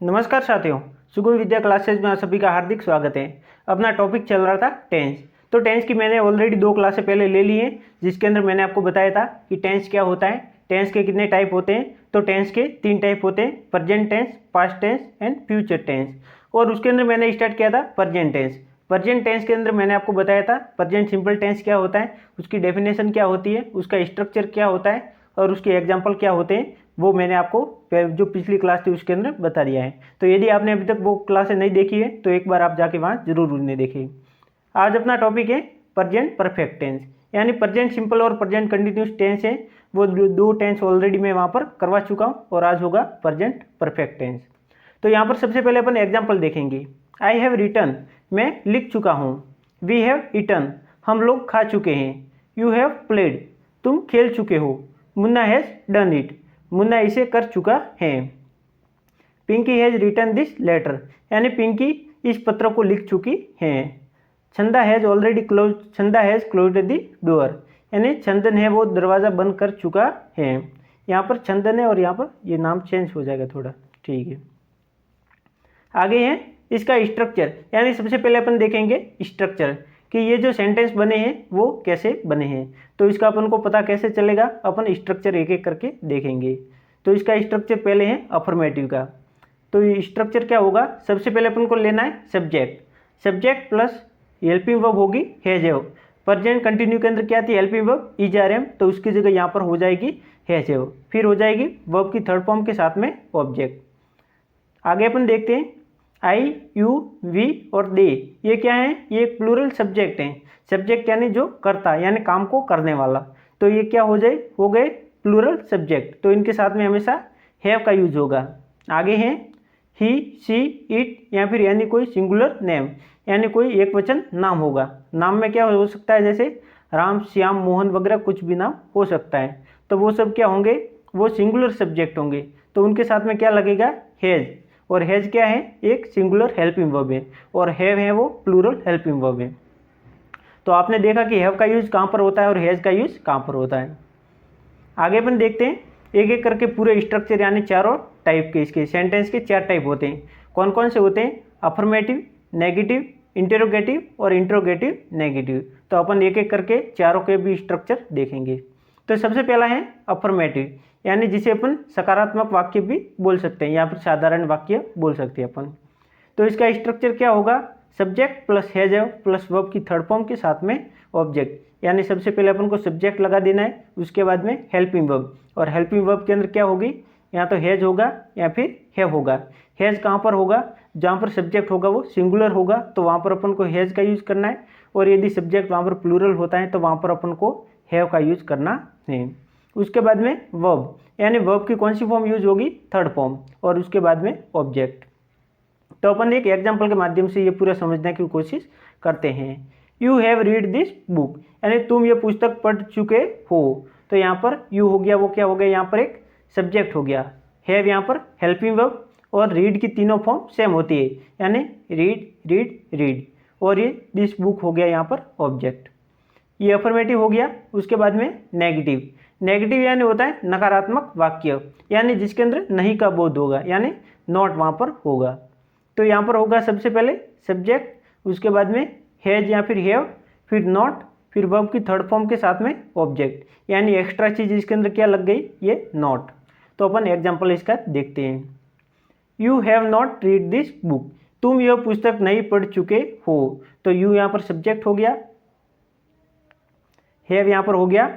नमस्कार साथियों, सुगम विद्या क्लासेज में आप सभी का हार्दिक स्वागत है। अपना टॉपिक चल रहा था टेंस। तो टेंस की मैंने ऑलरेडी 2 क्लासें पहले ले ली हैं, जिसके अंदर मैंने आपको बताया था कि टेंस क्या होता है, टेंस के कितने टाइप होते हैं। तो टेंस के 3 टाइप होते हैं, present tense, past tense and future tense. और उसके अंदर मैंने स्टार्ट किया था प्रेजेंट टेंस। प्रेजेंट टेंस के अंदर मैंने आपको बताया था प्रेजेंट सिंपल टेंस क्या होता है, उसकी डेफिनेशन क्या होती है, उसका स्ट्रक्चर क्या होता है और उसके एग्जाम्पल क्या होते हैं, वो मैंने आपको जो पिछली क्लास थी उसके अंदर बता दिया है। तो यदि आपने अभी तक वो क्लासें नहीं देखी है तो एक बार आप जाके वहाँ जरूर उन्हें देखिए। आज अपना टॉपिक है प्रेजेंट परफेक्ट टेंस, यानी प्रेजेंट सिंपल और प्रेजेंट कंटिन्यूस टेंस है। वो 2 टेंस ऑलरेडी मैं वहाँ पर करवा चुका हूँ और आज होगा प्रेजेंट परफेक्ट टेंस। तो यहाँ पर सबसे पहले अपन एग्जाम्पल देखेंगे। आई हैव रिटन, मैं लिख चुका हूँ। वी हैव ईटन, हम लोग खा चुके हैं। यू हैव प्लेड, तुम खेल चुके हो। Munna has done it, Munna इसे कर चुका है। Pinky has written this letter, यानी पिंकी इस पत्र को लिख चुकी है। Chanda has already close, Chanda has closed the door, यानी चंदन है वो दरवाज़ा बंद कर चुका है। यहाँ पर चंदन है और यहाँ पर ये नाम चेंज हो जाएगा थोड़ा, ठीक है। आगे है इसका स्ट्रक्चर, यानी सबसे पहले अपन देखेंगे स्ट्रक्चर कि ये जो सेंटेंस बने हैं वो कैसे बने हैं। तो इसका अपन को पता कैसे चलेगा, अपन स्ट्रक्चर एक एक करके देखेंगे। तो इसका स्ट्रक्चर पहले है अफर्मेटिव का। तो ये स्ट्रक्चर क्या होगा, सबसे पहले अपन को लेना है subject. Subject plus helping verb होगी हैज हैव। प्रेजेंट कंटिन्यू के अंदर क्या थी, helping verb is are am, तो उसकी जगह यहाँ पर हो जाएगी हैज हैव। फिर हो जाएगी वर्ब की थर्ड फॉर्म के साथ में ऑब्जेक्ट। आगे अपन देखते हैं आई, यू, वी और दे, ये क्या है, ये एक प्लूरल सब्जेक्ट हैं। सब्जेक्ट यानी जो करता है, यानी काम को करने वाला। तो ये क्या हो जाए, हो गए प्लूरल सब्जेक्ट। तो इनके साथ में हमेशा हैव का यूज होगा। आगे हैं ही, सी, इट या फिर यानी कोई सिंगुलर नेम, यानी कोई एक वचन नाम होगा। नाम में क्या हो सकता है, जैसे राम, श्याम, मोहन वगैरह कुछ भी नाम हो सकता है। तो वो सब क्या होंगे, वो सिंगुलर सब्जेक्ट होंगे। तो उनके साथ में क्या लगेगा, हैज। और हैज क्या है, एक सिंगुलर हेल्पिंग वर्ब है, और हैव है वो प्लूरल हेल्पिंग वर्ब है। तो आपने देखा कि हैव का यूज कहाँ पर होता है और हैज का यूज कहाँ पर होता है। आगे अपन देखते हैं एक एक करके पूरे स्ट्रक्चर, यानी चारों टाइप के इसके सेंटेंस के 4 टाइप होते हैं। कौन कौन से होते हैं, अफर्मेटिव, नेगेटिव, इंटेरोगेटिव और इंट्रोगेटिव नेगेटिव। तो अपन एक एक करके चारों के भी स्ट्रक्चर देखेंगे। तो सबसे पहला है अफर्मेटिव, यानी जिसे अपन सकारात्मक वाक्य भी बोल सकते हैं या फिर साधारण वाक्य बोल सकते हैं अपन। तो इसका स्ट्रक्चर क्या होगा, subject plus has have plus verb की थर्ड फॉर्म के साथ में ऑब्जेक्ट। यानी सबसे पहले अपन को सब्जेक्ट लगा देना है, उसके बाद में हेल्पिंग वर्ब, और हेल्पिंग वर्ब के अंदर क्या होगी, या तो हैज होगा या फिर हैव होगा। हैज कहाँ पर होगा, जहाँ पर सब्जेक्ट होगा वो सिंगुलर होगा, तो वहाँ पर अपन को हैज का यूज करना है। और यदि सब्जेक्ट वहाँ पर प्लूरल होता है तो वहाँ पर अपन को हैव का यूज करना है। उसके बाद में वर्ब, यानी वर्ब की कौन सी फॉर्म यूज होगी, थर्ड फॉर्म, और उसके बाद में ऑब्जेक्ट। तो अपन एक एग्जाम्पल के माध्यम से ये पूरा समझने की कोशिश करते हैं। You have read this book, यानी तुम ये पुस्तक पढ़ चुके हो। तो यहाँ पर यू हो गया, वो क्या हो गया, यहाँ पर एक सब्जेक्ट हो गया। हैव यहाँ पर हेल्पिंग वर्ब, और रीड की तीनों फॉर्म सेम होती है, यानी रीड, रीड, रीड। और ये दिस बुक हो गया यहाँ पर ऑब्जेक्ट। ये अफर्मेटिव हो गया। उसके बाद में नेगेटिव। नेगेटिव यानी होता है नकारात्मक वाक्य, यानी जिसके अंदर नहीं का बोध होगा, यानी नॉट वहाँ पर होगा। तो यहाँ पर होगा सबसे पहले सब्जेक्ट, उसके बाद में हैज या फिर हैव, फिर नॉट, फिर वर्ब की थर्ड फॉर्म के साथ में ऑब्जेक्ट, यानी एक्स्ट्रा चीज इसके अंदर क्या लग गई, ये नॉट। तो अपन एग्जाम्पल इसका देखते हैं। You have not read this book, तुम यह पुस्तक नहीं पढ़ चुके हो। तो यू यहाँ पर सब्जेक्ट हो गया, हैव यहाँ पर हो गया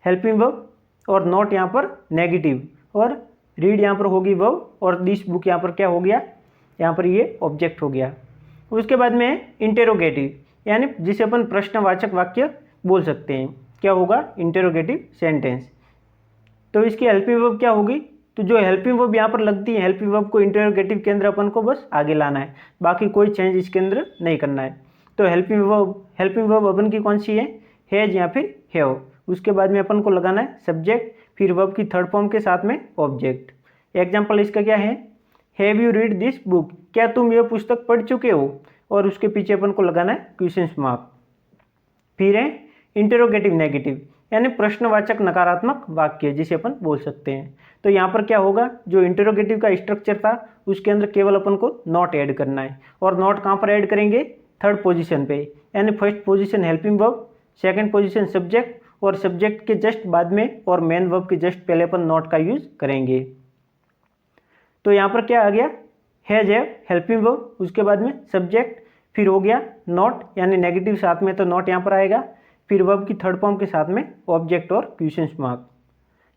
हेल्पिंग वर्ब, और नॉट यहाँ पर नेगेटिव, और रीड यहाँ पर होगी वर्ब, और दिस बुक यहाँ पर क्या हो गया, यहाँ पर ये ऑब्जेक्ट हो गया। उसके बाद में इंटेरोगेटिव, यानी जिसे अपन प्रश्नवाचक वाक्य बोल सकते हैं। क्या होगा, इंटेरोगेटिव सेंटेंस। तो इसकी हेल्पिंग वर्ब क्या होगी, तो जो हेल्पिंग वर्ब यहाँ पर लगती है, हेल्पिंग वर्ब को इंटेरोगेटिव के अंदर अपन को बस आगे लाना है, बाकी कोई चेंज इसके अंदर नहीं करना है। तो हेल्पिंग वर्ब अपन की कौन सी है, हैज या फिर हैव। उसके बाद में अपन को लगाना है सब्जेक्ट, फिर वर्ब की थर्ड फॉर्म के साथ में ऑब्जेक्ट। एग्जाम्पल इसका क्या है, have you read this book, क्या तुम यह पुस्तक पढ़ चुके हो, और उसके पीछे अपन को लगाना है क्वेश्चन मार्क। फिर है इंटेरोगेटिव नेगेटिव, यानी प्रश्नवाचक नकारात्मक वाक्य जिसे अपन बोल सकते हैं। तो यहाँ पर क्या होगा, जो इंटरोगेटिव का स्ट्रक्चर था उसके अंदर केवल अपन को नॉट ऐड करना है, और नॉट कहाँ पर ऐड करेंगे, थर्ड पोजीशन पे, यानी first position helping verb, second position subject, और सब्जेक्ट के जस्ट बाद में और मेन वर्ब के जस्ट पहले अपन नॉट का यूज करेंगे। तो यहाँ पर क्या आ गया, हैज हैव हेल्पिंग वर्ब, उसके बाद में सब्जेक्ट, फिर हो गया नॉट यानी नेगेटिव साथ में तो नॉट यहाँ पर आएगा, फिर वर्ब की थर्ड फॉर्म के साथ में ऑब्जेक्ट और क्वेश्चन मार्क।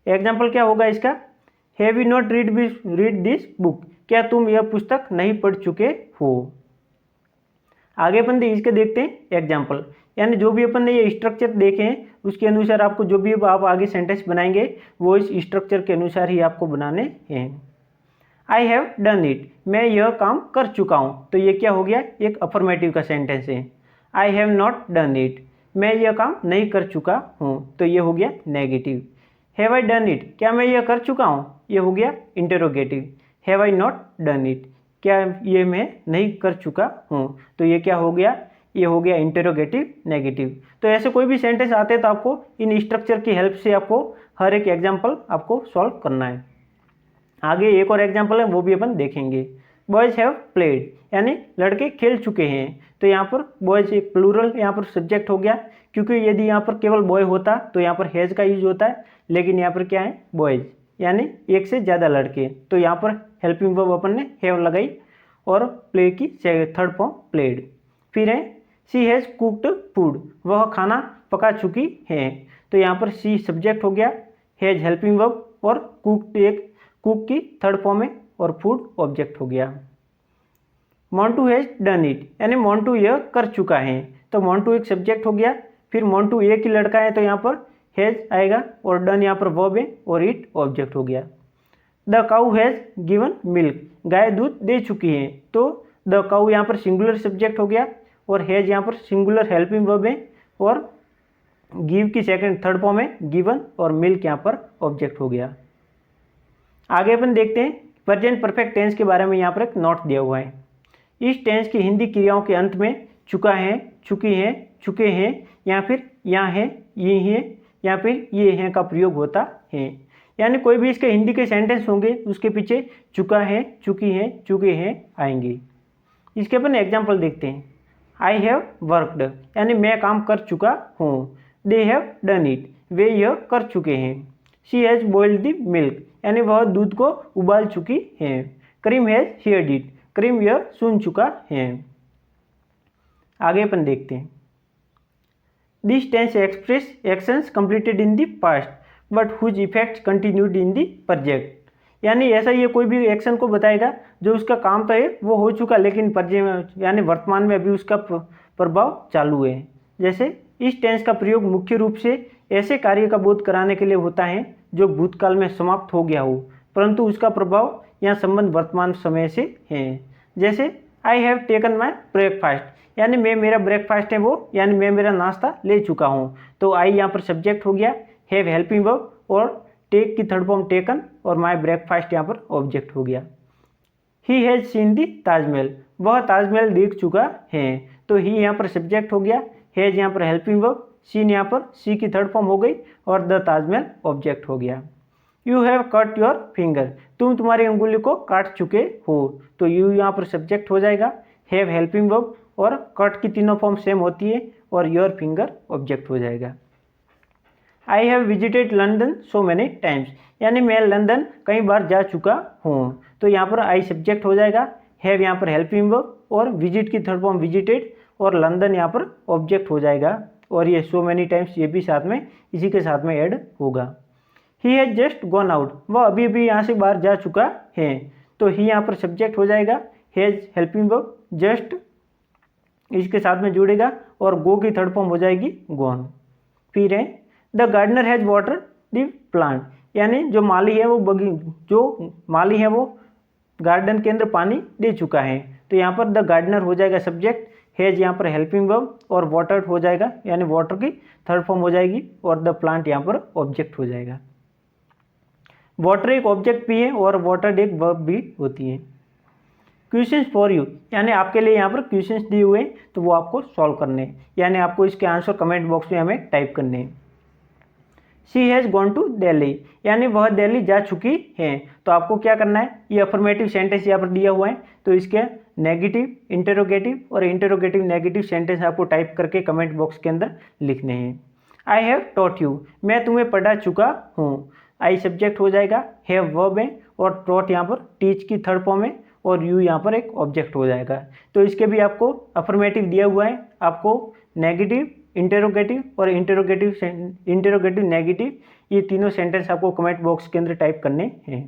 एग्जाम्पल क्या होगा इसका, have you not read this book, क्या तुम यह पुस्तक नहीं पढ़ चुके हो। आगे अपन इसके देखते हैं एग्जाम्पल, यानी जो भी अपन ने ये स्ट्रक्चर देखे हैं उसके अनुसार आपको जो भी आप आगे सेंटेंस बनाएंगे वो इस स्ट्रक्चर के अनुसार ही आपको बनाने हैं। आई हैव डन इट, मैं यह काम कर चुका हूँ, तो ये क्या हो गया, एक अफर्मेटिव का सेंटेंस है। I have not done it, मैं यह काम नहीं कर चुका हूँ, तो ये हो गया negative. Have I done it, क्या मैं यह कर चुका हूँ, ये हो गया interrogative. Have I not done it, क्या ये मैं नहीं कर चुका हूँ, तो ये क्या हो गया, ये हो गया इंटरोगेटिव नेगेटिव। तो ऐसे कोई भी सेंटेंस आते हैं तो आपको इन स्ट्रक्चर की हेल्प से आपको हर एक एग्जाम्पल आपको सॉल्व करना है। आगे एक और एग्जाम्पल है वो भी अपन देखेंगे। बॉयज़ हैव प्लेड, यानी लड़के खेल चुके हैं, तो यहाँ पर बॉयज़ एक प्लूरल यहाँ पर सब्जेक्ट हो गया, क्योंकि यदि यहाँ पर केवल बॉय होता तो यहाँ पर हैज़ का यूज होता है, लेकिन यहाँ पर क्या है बॉयज़ यानी एक से ज़्यादा लड़के, तो यहाँ पर हेल्पिंग वर्ब अपन ने हैव लगाई और प्ले की थर्ड फॉर्म प्लेड। फिर है शी हैज़ कुक्ड फूड, वह खाना पका चुकी है, तो यहाँ पर शी सब्जेक्ट हो गया, हैज़ हेल्पिंग वर्ब और कुक्ड एक कुक की थर्ड फॉर्म है और फूड ऑब्जेक्ट हो गया। मोंटू हैज़ डन इट, यानी मोंटू यह कर चुका है, तो मोंटू एक सब्जेक्ट हो गया, फिर मोंटू एक ही लड़का है तो यहाँ पर हैज़ आएगा और डन यहाँ पर वर्ब है और इट ऑब्जेक्ट हो गया। The cow has given milk, गाय दूध दे चुकी है, तो द काऊ यहाँ पर सिंगुलर सब्जेक्ट हो गया और हैज़ यहाँ पर सिंगुलर हेल्पिंग वर्ब है और गिव की सेकंड थर्ड फॉर्म है गिवन और मिल्क यहाँ पर ऑब्जेक्ट हो गया। आगे अपन देखते हैं प्रेजेंट परफेक्ट टेंस के बारे में, यहाँ पर एक नोट दिया हुआ है। इस टेंस की हिंदी क्रियाओं के अंत में चुका है, चुकी है, चुके हैं या फिर यहाँ है, ये हैं या फिर ये हैं का प्रयोग होता है। यानी कोई भी इसके हिंदी के सेंटेंस होंगे उसके पीछे चुका है, चुकी है, चुके हैं आएंगे। इसके अपन एग्जाम्पल देखते हैं। आई हैव वर्कड, यानी मैं काम कर चुका हूँ। दे हैव डन इट, वे यह कर चुके हैं। She has boiled the milk, यानी वह दूध को उबाल चुकी है। Karim has heard it, Karim यह सुन चुका है। आगे अपन देखते हैं। This tense express actions completed in the past but whose effects continued in the present, यानी ऐसा ये कोई भी एक्शन को बताएगा जो उसका काम तो है वो हो चुका लेकिन यानी वर्तमान में अभी उसका प्रभाव चालू है। जैसे इस टेंस का प्रयोग मुख्य रूप से ऐसे कार्य का बोध कराने के लिए होता है जो भूतकाल में समाप्त हो गया हो परंतु उसका प्रभाव या संबंध वर्तमान समय से है। जैसे I have taken my breakfast, यानी मैं मेरा ब्रेकफास्ट है वो यानी मैं मेरा नाश्ता ले चुका हूँ, तो आई यहाँ पर सब्जेक्ट हो गया, हैव हेल्पिंग वर्ब और टेक की थर्ड फॉर्म टेकन और माई ब्रेकफास्ट यहाँ पर ऑब्जेक्ट हो गया। ही हैज़ सीन दी ताजमहल, वह ताजमहल देख चुका है, तो ही यहाँ पर सब्जेक्ट हो गया, हैज़ यहाँ पर हेल्पिंग वर्ब, सीन यहाँ पर सी की थर्ड फॉर्म हो गई और द ताजमहल ऑब्जेक्ट हो गया। You have cut your finger, तुम तुम्हारी उंगली को काट चुके हो, तो यू यहाँ पर सब्जेक्ट हो जाएगा, हैव हेल्पिंग वर्ब और कट की तीनों फॉर्म सेम होती है और योर फिंगर ऑब्जेक्ट हो जाएगा। I have visited London so many times, यानी मैं लंदन कई बार जा चुका हूँ, तो यहाँ पर आई सब्जेक्ट हो जाएगा, हैव यहाँ पर हेल्पिंग वर्ब और विजिट की थर्ड फॉर्म विजिटेड और लंदन यहाँ पर ऑब्जेक्ट हो जाएगा और ये सो मैनी टाइम्स ये भी साथ में इसी के साथ में ऐड होगा। He has just gone out, वह अभी अभी यहाँ से बाहर जा चुका है, तो ही यहाँ पर सब्जेक्ट हो जाएगा, हैज़ हेल्पिंग वर्ब जस्ट इसके साथ में जुड़ेगा और गो की थर्ड फॉर्म हो जाएगी गॉन। फिर है the gardener has water the plant, यानी जो माली है वो गार्डन के अंदर पानी दे चुका है, तो यहाँ पर द गार्डनर हो जाएगा सब्जेक्ट, हैज़ यहाँ पर हेल्पिंग वर्ब और वाटर हो जाएगा यानी वाटर की थर्ड फॉर्म हो जाएगी और द प्लांट यहाँ पर ऑब्जेक्ट हो जाएगा। वाटर एक ऑब्जेक्ट भी है और वाटर एक वर्ब भी होती है। क्वेश्चंस फॉर यू, यानी आपके लिए यहाँ पर क्वेश्चंस दिए हुए हैं तो वो आपको सॉल्व करने हैं, यानी आपको इसके आंसर कमेंट बॉक्स में हमें टाइप करने हैं। She has gone to Delhi, यानी वह दिल्ली जा चुकी हैं। तो आपको क्या करना है, ये अफर्मेटिव सेंटेंस यहाँ पर दिया हुआ है, तो इसके नेगेटिव, इंटरोगेटिव और इंटरोगेटिव नेगेटिव सेंटेंस आपको टाइप करके कमेंट बॉक्स के अंदर लिखने हैं। आई हैव टॉट यू, मैं तुम्हें पढ़ा चुका हूँ। आई सब्जेक्ट हो जाएगा, हैव वर्ब है और टॉट यहाँ पर टीच की थर्ड फॉर्म है और यू यहाँ पर एक ऑब्जेक्ट हो जाएगा। तो इसके भी आपको अफर्मेटिव दिया हुआ है, आपको नेगेटिव, इंटरोगेटिव और इंटरोगेटिव नेगेटिव, ये तीनों सेंटेंस आपको कमेंट बॉक्स के अंदर टाइप करने हैं।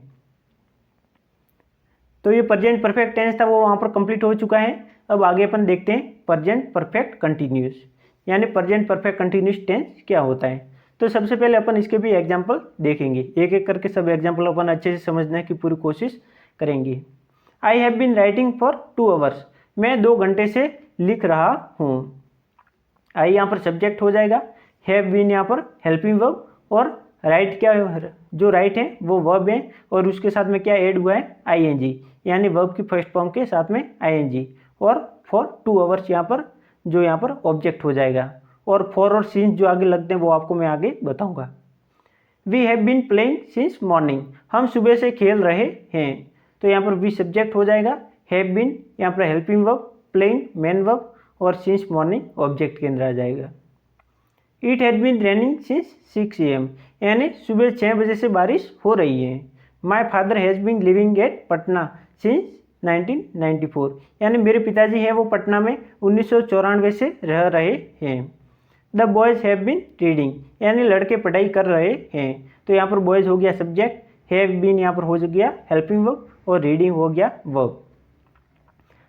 तो ये प्रेजेंट परफेक्ट टेंस था, वो वहाँ पर कंप्लीट हो चुका है। अब आगे अपन देखते हैं प्रेजेंट परफेक्ट कंटिन्यूस, यानी प्रेजेंट परफेक्ट कंटिन्यूस टेंस क्या होता है। तो सबसे पहले अपन इसके भी एग्जाम्पल देखेंगे, एक एक करके सब एग्जाम्पल अपन अच्छे से समझने की पूरी कोशिश करेंगे। I have been writing for 2 hours, मैं 2 घंटे से लिख रहा हूँ। आई यहाँ पर सब्जेक्ट हो जाएगा, हैव बीन यहाँ पर हेल्पिंग वर्ब और राइट क्या है, जो राइट है वो वर्ब है और उसके साथ में क्या ऐड हुआ है, आईएनजी, यानी वर्ब की फर्स्ट फॉर्म के साथ में आईएनजी। और फॉर 2 आवर्स यहाँ पर जो यहाँ पर ऑब्जेक्ट हो जाएगा, और फॉर और सिंस जो आगे लगते हैं वो आपको मैं आगे बताऊंगा। We have been playing since morning, हम सुबह से खेल रहे हैं। तो यहाँ पर वी सब्जेक्ट हो जाएगा, हैव बीन यहाँ पर helping verb, playing main verb और सिंस मॉर्निंग ऑब्जेक्ट के अंदर आ जाएगा। It had been raining since 6 AM, यानी सुबह 6 बजे से बारिश हो रही है। My father has been living at Patna since 1994, यानी मेरे पिताजी हैं वो पटना में 1994 से रह रहे हैं। The boys have been reading, यानी लड़के पढ़ाई कर रहे हैं। तो यहाँ पर बॉयज़ हो गया सब्जेक्ट, हैव बीन यहाँ पर हो गया हेल्पिंग वर्ब और रीडिंग हो गया वर्ब।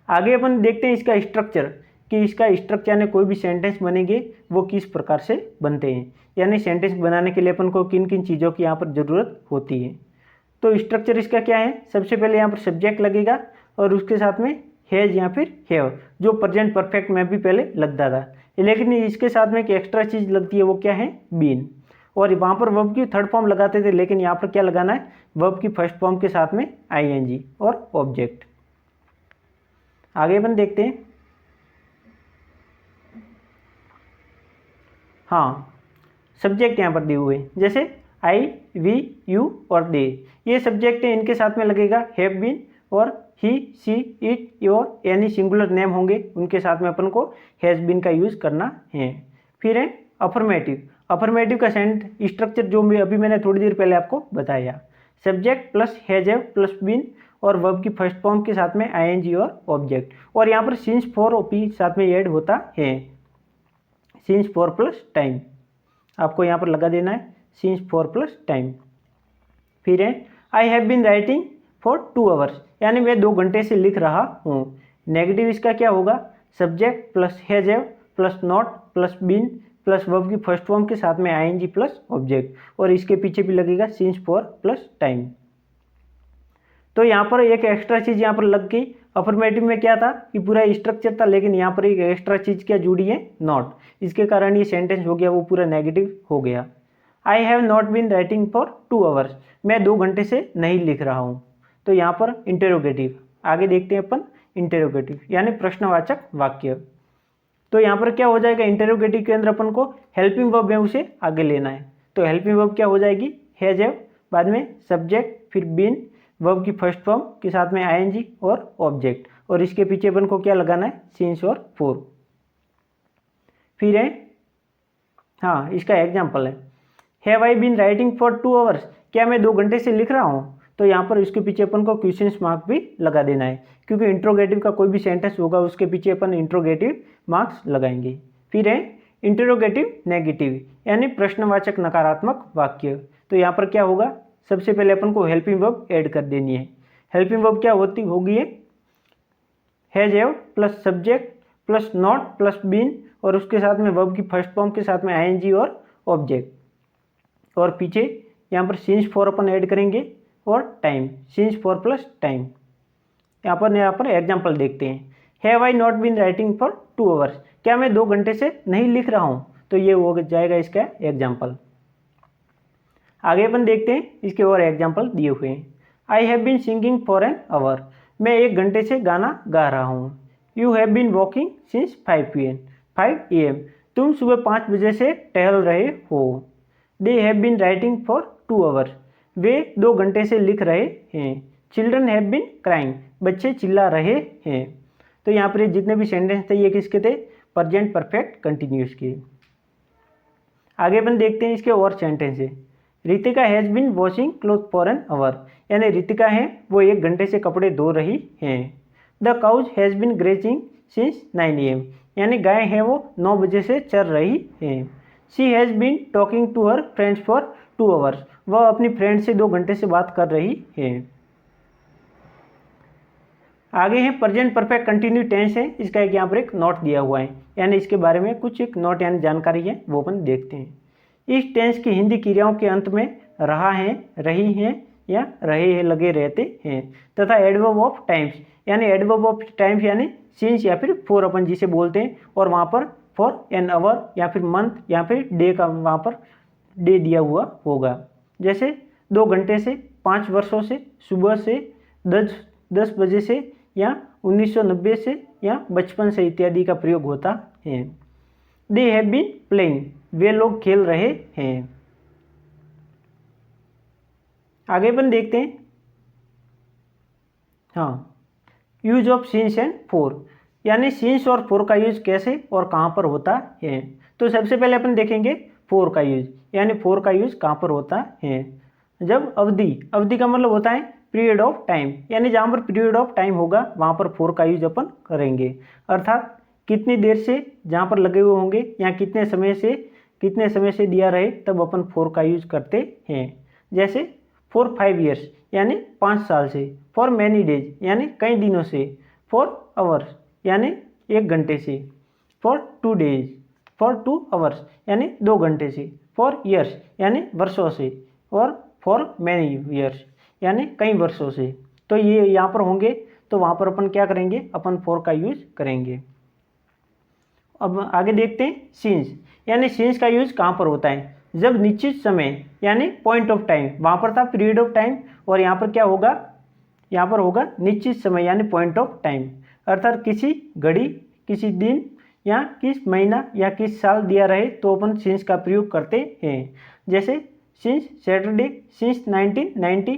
आगे अपन देखते हैं इसका स्ट्रक्चर, कि इसका स्ट्रक्चर यानी कोई भी सेंटेंस बनेंगे वो किस प्रकार से बनते हैं, यानी सेंटेंस बनाने के लिए अपन को किन किन चीज़ों की यहाँ पर ज़रूरत होती है। तो स्ट्रक्चर इसका क्या है, सबसे पहले यहाँ पर सब्जेक्ट लगेगा और उसके साथ में हैज़ या फिर हैव, जो प्रेजेंट परफेक्ट में भी पहले लगता था, लेकिन इसके साथ में एक एक्स्ट्रा चीज़ लगती है, वो क्या है, बीन। और वहाँ पर वर्ब की थर्ड फॉर्म लगाते थे, लेकिन यहाँ पर क्या लगाना है, वर्ब की फर्स्ट फॉर्म के साथ में आईएनजी और ऑब्जेक्ट। आगे अपन देखते हैं। हाँ, सब्जेक्ट यहाँ पर दिए हुए हैं, जैसे आई, वी, यू और दे, ये सब्जेक्ट है, इनके साथ में लगेगा हैव बीन, और ही, सी, इट और यानी सिंगुलर नेम होंगे उनके साथ में अपन को हैज़ बीन का यूज़ करना है। फिर है अफर्मेटिव, अफर्मेटिव का स्ट्रक्चर जो अभी मैंने थोड़ी देर पहले आपको बताया, subject plus has have plus been और वर्ब की फर्स्ट फॉर्म के साथ में आईएनजी और ऑब्जेक्ट, और यहाँ पर सिंस फॉर ओपी साथ में ऐड होता है, सिंस फॉर प्लस टाइम आपको यहाँ पर लगा देना है, सिंस फॉर प्लस टाइम। फिर है I have been writing for 2 hours, यानी मैं 2 घंटे से लिख रहा हूँ। नेगेटिव इसका क्या होगा, subject plus has have plus not plus been plus verb की फर्स्ट फॉर्म के साथ में आईएनजी प्लस ऑब्जेक्ट, और इसके पीछे भी लगेगा सिंस फॉर प्लस टाइम। तो यहाँ पर एक एक्स्ट्रा चीज़ यहाँ पर लग गई, अफर्मेटिव में क्या था कि पूरा स्ट्रक्चर था, लेकिन यहाँ पर एक एक्स्ट्रा चीज़ क्या जुड़ी है, नॉट, इसके कारण ये सेंटेंस हो गया वो पूरा नेगेटिव हो गया। I have not been writing for 2 hours, मैं 2 घंटे से नहीं लिख रहा हूँ। तो यहाँ पर इंटेरोगेटिव, आगे देखते हैं अपन इंटेरोगेटिव यानी प्रश्नवाचक वाक्य। तो यहाँ पर क्या हो जाएगा, इंटेरोगेटिव के अंदर अपन को हेल्पिंग वर्ब है उसे आगे लेना है। तो हेल्पिंग वर्ब क्या हो जाएगी, हैज हैव, बाद में सब्जेक्ट, फिर बीन, वर्ब की फर्स्ट फॉर्म के साथ में आईएनजी और ऑब्जेक्ट, और इसके पीछे अपन को क्या लगाना है, सिंस और फॉर। फिर है हाँ, इसका एग्जाम्पल है, have I been writing for 2 hours, क्या मैं 2 घंटे से लिख रहा हूँ। तो यहाँ पर इसके पीछे अपन को क्वेश्चन मार्क भी लगा देना है, क्योंकि इंट्रोगेटिव का कोई भी सेंटेंस होगा उसके पीछे अपन इंट्रोगेटिव मार्क्स लगाएंगे। फिर है इंटरोगेटिव नेगेटिव यानी प्रश्नवाचक नकारात्मक वाक्य। तो यहाँ पर क्या होगा, सबसे पहले अपन को हेल्पिंग वर्ब ऐड कर देनी है। हेल्पिंग वर्ब क्या होगी है, has have plus subject plus not plus been और उसके साथ में वर्ब की फर्स्ट फॉर्म के साथ में आईएनजी और ऑब्जेक्ट, और पीछे यहाँ पर सिंस फॉर अपन ऐड करेंगे और time, since for plus time. यहाँ पर एग्जाम्पल देखते हैं, have I not been writing for 2 hours, क्या मैं 2 घंटे से नहीं लिख रहा हूँ। तो ये हो जाएगा इसका एग्जाम्पल। आगे अपन देखते हैं, इसके और एग्जाम्पल दिए हुए हैं। I have been singing for an hour, मैं 1 घंटे से गाना गा रहा हूँ। You have been walking since 5 AM, तुम सुबह 5 बजे से टहल रहे हो। They have been writing for 2 hours, वे 2 घंटे से लिख रहे हैं। चिल्ड्रन हैव बीन क्राइंग, बच्चे चिल्ला रहे हैं। तो यहाँ पर जितने भी सेंटेंस थे ये किसके थे? प्रेजेंट परफेक्ट कंटिन्यूस के। आगे अपन देखते हैं इसके और सेंटेंस है। Ritika has been washing cloth for an hour, यानी रितिका है वो 1 घंटे से कपड़े धो रही हैं। The cows has been grazing since 9 AM, यानी गाय है वो 9 बजे से चर रही हैं। She has been talking to her friends for 2 hours, वह अपनी फ्रेंड से 2 घंटे से बात कर रही है। आगे है प्रेजेंट परफेक्ट कंटिन्यू टेंस है, इसका एक यहाँ पर एक नोट दिया हुआ है, यानी इसके बारे में कुछ एक नोट यानी जानकारी है वो अपन देखते हैं। इस टेंस की हिंदी क्रियाओं के अंत में रहा है, रही हैं या रहे हैं लगे रहते हैं, तथा एडवर्ब ऑफ टाइम्स, यानी एडवर्ब ऑफ टाइम्स यानी सिंस या फिर फॉर अपन जिसे बोलते हैं, और वहाँ पर फॉर एन आवर या फिर मंथ या फिर डे का वहाँ पर डे दिया हुआ होगा। जैसे 2 घंटे से, 5 वर्षों से, सुबह से, 10 बजे से, या 1990 से, या बचपन से इत्यादि का प्रयोग होता है। दे हैव बीन प्लेइंग, वे लोग खेल रहे हैं। आगे अपन देखते हैं हाँ, use of since and for, यानी सिंस और फॉर का यूज कैसे और कहाँ पर होता है। तो सबसे पहले अपन देखेंगे फॉर का यूज, यानी फॉर का यूज कहाँ पर होता है। जब अवधि का मतलब होता है पीरियड ऑफ टाइम, यानी जहाँ पर पीरियड ऑफ टाइम होगा वहाँ पर फॉर का यूज अपन करेंगे, अर्थात कितनी देर से जहाँ पर लगे हुए होंगे या कितने समय से दिया रहे तब अपन फॉर का यूज करते हैं। जैसे फॉर 5 ईयर्स यानी 5 साल से, फॉर मैनी डेज यानी कई दिनों से, फॉर आवर्स यानी 1 घंटे से, फॉर 2 डेज, फॉर 2 आवर्स यानी 2 घंटे से, फॉर ईयर्स यानी वर्षों से, और फॉर मैनी ईयर्स यानी कई वर्षों से। तो ये यहाँ पर होंगे तो वहाँ पर अपन क्या करेंगे, अपन फॉर का यूज करेंगे। अब आगे देखते हैं सिंस, यानी सिंस का यूज कहाँ पर होता है। जब निश्चित समय यानी पॉइंट ऑफ टाइम, वहाँ पर था पीरियड ऑफ टाइम, और यहाँ पर क्या होगा, यहाँ पर होगा निश्चित समय यानी पॉइंट ऑफ टाइम, अर्थात किसी घड़ी, किसी दिन या किस महीना या किस साल दिया रहे तो अपन सिंस का प्रयोग करते हैं। जैसे since Saturday, since 1990,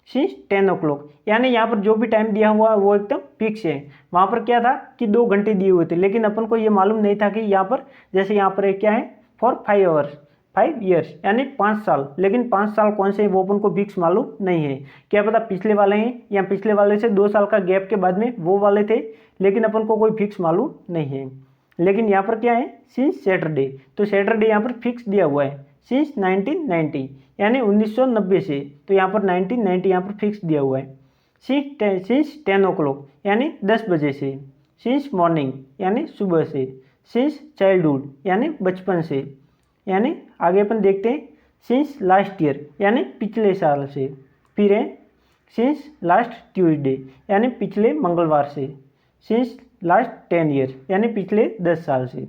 since 10 o'clock, यानी यहाँ पर जो भी टाइम दिया हुआ वो एकदम फिक्स है। वहाँ पर क्या था कि 2 घंटे दिए हुए थे, लेकिन अपन को ये मालूम नहीं था कि यहाँ पर जैसे यहाँ पर क्या है फॉर 5 आवर्स, 5 ईयर्स यानी 5 साल, लेकिन 5 साल कौन से वो अपन को फिक्स मालूम नहीं है। क्या पता पिछले वाले हैं या पिछले वाले से 2 साल का गैप के बाद में वो वाले थे, लेकिन अपन को कोई फिक्स मालूम नहीं है। लेकिन यहाँ पर क्या है सिंस सैटरडे, तो सैटरडे यहाँ पर फिक्स दिया हुआ है। सिंस 1990 यानी 1990 से, तो यहाँ पर 1990 यहाँ पर फिक्स दिया हुआ है। सिंस 10 o'clock यानी 10 बजे से, सिंस मॉर्निंग यानी सुबह से, सिंस चाइल्डहुड यानी बचपन से, यानी आगे अपन देखते हैं सिंस लास्ट ईयर यानी पिछले साल से, फिर है सिंस लास्ट ट्यूसडे यानी पिछले मंगलवार से, सिंस लास्ट 10 ईयर यानी पिछले 10 साल से।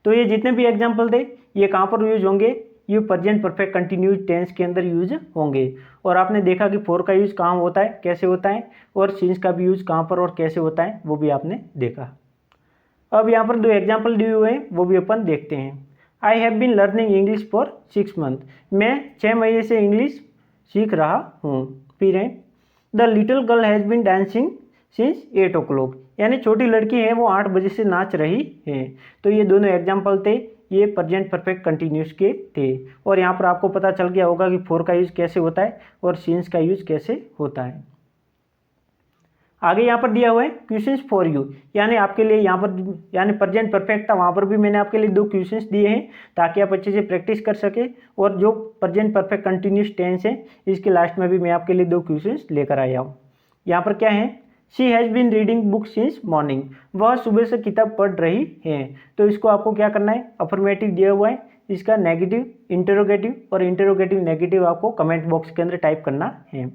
तो ये जितने भी एग्जाम्पल थे ये कहाँ पर यूज होंगे, ये प्रेजेंट परफेक्ट कंटिन्यूस टेंस के अंदर यूज होंगे। और आपने देखा कि फॉर का यूज कहाँ होता है, कैसे होता है, और सिंस का भी यूज कहाँ पर और कैसे होता है वो भी आपने देखा। अब यहाँ पर 2 एग्जाम्पल दिए हुए हैं वो भी अपन देखते हैं। I have been learning English for 6 months, मैं 6 महीने से इंग्लिश सीख रहा हूँ। फिर है the little girl has been dancing since 8 o'clock, यानी छोटी लड़की है वो 8 बजे से नाच रही है। तो ये दोनों एग्जाम्पल थे, ये प्रेजेंट परफेक्ट कंटिन्यूस के थे। और यहाँ पर आपको पता चल गया होगा कि फॉर का यूज कैसे होता है और सिंस का यूज कैसे होता है। आगे यहाँ पर दिया हुआ है क्वेश्चंस फॉर यू, यानी आपके लिए यहाँ पर, यानी प्रेजेंट परफेक्ट था वहाँ पर भी मैंने आपके लिए 2 क्वेश्चंस दिए हैं ताकि आप अच्छे से प्रैक्टिस कर सके। और जो प्रेजेंट परफेक्ट कंटिन्यूस टेंस है इसके लास्ट में भी मैं आपके लिए 2 क्वेश्चंस लेकर आया हूँ। यहाँ पर क्या है, she has been reading book since morning, वह सुबह से किताब पढ़ रही है। तो इसको आपको क्या करना है, अफर्मेटिव दिया हुआ है, इसका नेगेटिव, इंटरोगेटिव और इंटरोगेटिव नेगेटिव आपको कमेंट बॉक्स के अंदर टाइप करना है।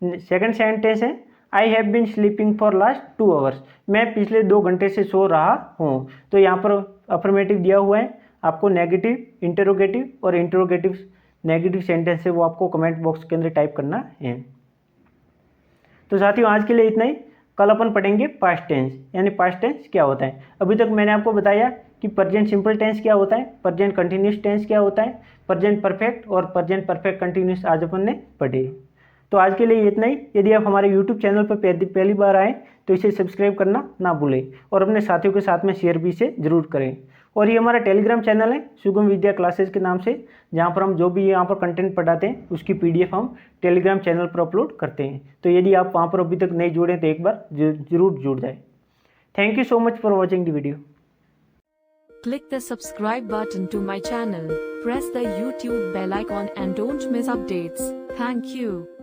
सेकंड सेंटेंस है I have been sleeping for last 2 hours, मैं पिछले 2 घंटे से सो रहा हूँ। तो यहाँ पर अफर्मेटिव दिया हुआ है, आपको नेगेटिव, इंटरोगेटिव और इंटरोगेटिव नेगेटिव सेंटेंस है वो आपको कमेंट बॉक्स के अंदर टाइप करना है। तो साथियों आज के लिए इतना ही। कल अपन पढ़ेंगे पास्ट टेंस, यानी पास्ट टेंस क्या होता है। अभी तक मैंने आपको बताया कि प्रेजेंट सिंपल टेंस क्या होता है, प्रेजेंट कंटिन्यूस टेंस क्या होता है, प्रेजेंट परफेक्ट और प्रेजेंट परफेक्ट कंटिन्यूस आज अपन ने पढ़े। तो आज के लिए इतना ही। यदि आप हमारे यूट्यूब चैनल पर पहली बार आए तो इसे सब्सक्राइब करना ना भूलें और अपने साथियों के साथ में शेयर भी इसे जरूर करें। और ये हमारा टेलीग्राम चैनल है सुगम विद्या क्लासेस के नाम से, जहाँ पर हम जो भी यहाँ पर कंटेंट पढ़ाते हैं उसकी PDF हम टेलीग्राम चैनल पर अपलोड करते हैं। तो यदि आप वहाँ पर अभी तक नहीं जुड़े तो एक बार जरूर जुड़ जाए। Thank you so much for watching the video. Click the subscribe button to my channel, press the YouTube bell icon and don't miss updates. Thank you.